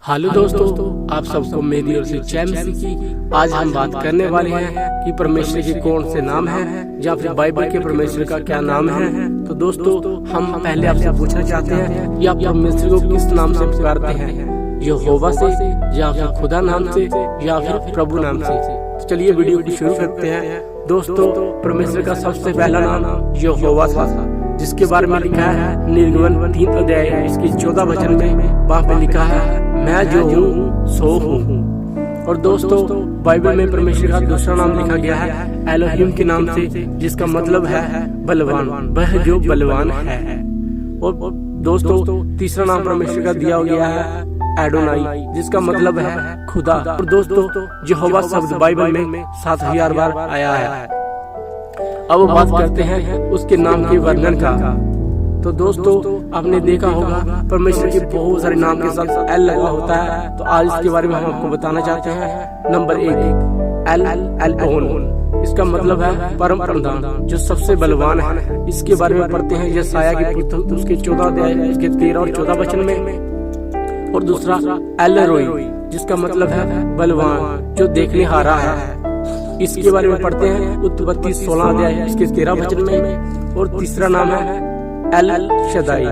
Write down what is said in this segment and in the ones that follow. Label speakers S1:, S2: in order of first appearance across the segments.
S1: Hello दोस्तों, आप सबको मेरी ओर से जय मसीह की। आज हम बात करने वाले हैं कि परमेश्वर के कौन से नाम हैं या फिर बाइबल के परमेश्वर का क्या नाम है। तो दोस्तों, हम पहले आपसे पूछना चाहते हैं कि आप परमेश्वर को किस नाम से पुकारते हैं, यहोवा से या फिर खुदा नाम से या फिर प्रभु नाम से। तो चलिए वीडियो को शुरू करते हैं। दोस्तों, परमेश्वर का सबसे पहला नाम यहोवा था, जिसके बारे में लिखा है निर्गमन 3 अध्याय इसके 14 वचन में। वहाँ पे लिखा है मैं जो हूँ सो हूँ। और दोस्तों, बाइबल में परमेश्वर का दूसरा नाम लिखा गया है एलोहिम के नाम से, जिसका मतलब है बलवान, वह जो बलवान है। और दोस्तों, तीसरा नाम परमेश्वर का दिया गया है एडोनाई, जिसका मतलब है खुदा। और दोस्तों, यहोवा शब्द बाइबल में 7000 बार आया है। अब बात करते हैं उसके नाम के वर्णन का। तो दोस्तों, आपने देखा होगा परमेश्वर के बहुत सारे नाम के साथ एल लगा होता है। तो आज इसके बारे में हम आपको बताना चाहते हैं। नंबर 1 एल एलोन, इसका मतलब है परम प्रधान, जो सबसे बलवान है। इसके बारे में पढ़ते हैं यशायाह की पुस्तक उसके 14 अध्याय उसके 13 और 14 वचन में। और दूसरा एल रोई, जिसका मतलब है बलवान, जो देखने हारा है। इसके बारे में पढ़ते हैं उत्पत्ति 16 अध्याय इसके 13 वचन में। और तीसरा नाम है एल शदाई,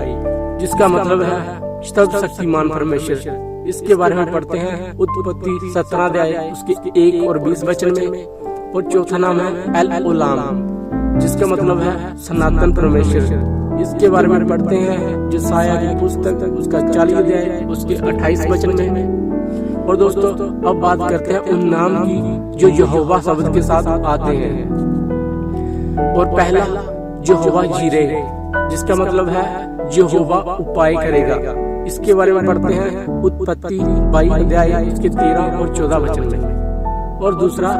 S1: जिसका मतलब है सर्वशक्तिमान परमेश्वर। इसके बारे में पढ़ते हैं उत्पत्ति 17 अध्याय उसके 1 और 20 वचन में। और चौथा नाम है एल ओलाम, जिसका मतलब है सनातन परमेश्वर। इसके बारे में पढ़ते हैं यशायाह की पुस्तक उसका 40 अध्याय उसके 28 वचन में। और दोस्तों, अब बात करते हैं उन नाम की जो यहोवा शब्द के साथ आते हैं। और पहला यहोवा जीरे, जिसका मतलब है यहोवा उपाय करेगा। इसके बारे में पढ़ते हैं उत्पत्ति 22 अध्याय इसके 13 और 14 वचन में। और दूसरा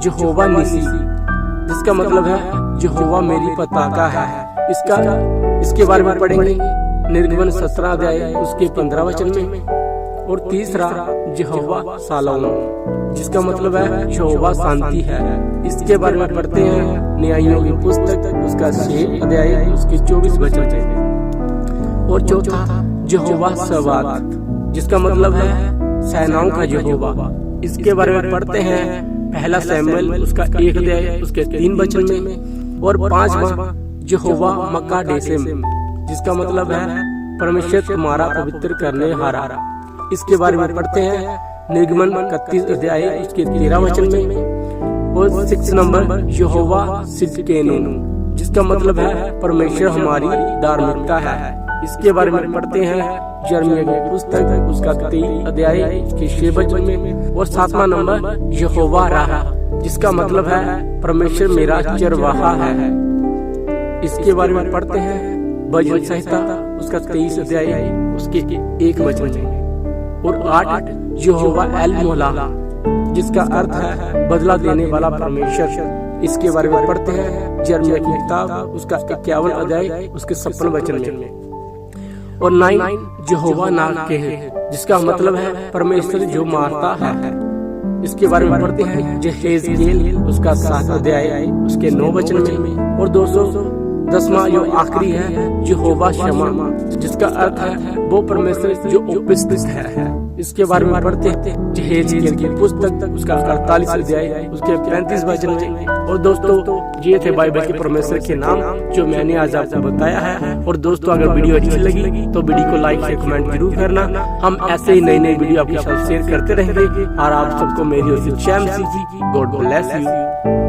S1: यहोवा निसी, जिसका मतलब है यहोवा मेरी पताका है। इसके बारे में पढ़ेंगे निर्गमन 17 अध्याय उसके 15 वचन में। और तीसरा यहोवा शालोम, जिसका मतलब है यहोवा शांति है। इसके बारे में पढ़ते हैं न्यायियों की पुस्तक उसका 6 अध्याय उसके 24 वचन में। और चौथा यहोवा सवात, जिसका मतलब है सेनाओं का यहोवा। इसके बारे में पढ़ते हैं पहला शमूएल उसका 1 अध्याय उसके 3 वचन में। और पांचवा यहोवा मक्काडेशेम, जिसका मतलब है परमेश्वर तुम्हारा पवित्र करने हारा। इसके बारे में पढ़ते हैं निर्गमन 31 अध्याय उसके 13 वचन में। और 6 नंबर यहोवा सिदकेनु, जिसका मतलब है परमेश्वर हमारी धार्मिकता है। इसके बारे में पढ़ते हैं यिर्मयाह की पुस्तक उसका 23 अध्याय उसके 6 वचन में। और 7वां नंबर यहोवा राहा, जिसका मतलब है परमेश्वर मेरा चरवाहा है। इसके बारे में पढ़ते हैं भजन संहिता उसका 23 अध्याय उसके 1 वचन में। और 8 यहोवा एल मोला, जिसका अर्थ है बदला देने वाला परमेश्वर। इसके बारे में पढ़ते हैं यिर्मयाह की किताब उसका 51 अध्याय उसके 56 वचन में। और 9 यहोवा नाके, जिसका मतलब है परमेश्वर जो मारता है। इसके बारे में पढ़ते हैं यहेजकेल उसका 7 अध्याय उसके 9 वचन में। और 10वां जो आखिरी है यहोवा शमा, जिसका अर्थ है वो परमेश्वर जो उपस्थित है। इसके बारे में पढ़ते हैं यहेजकेल की पुस्तक उसका 48 अध्याय उसके 35 वचन में। और दोस्तों, ये थे बाइबल के परमेश्वर के नाम जो मैंने आज आपको बताया है। और दोस्तों, अगर वीडियो अच्छी लगी तो वीडियो को लाइक से कमेंट जरूर करना। हम ऐसे ही नई वीडियो आपके साथ शेयर करते रहेंगे। और आप सबको मेरी ओर से जय मसीह की। God bless you.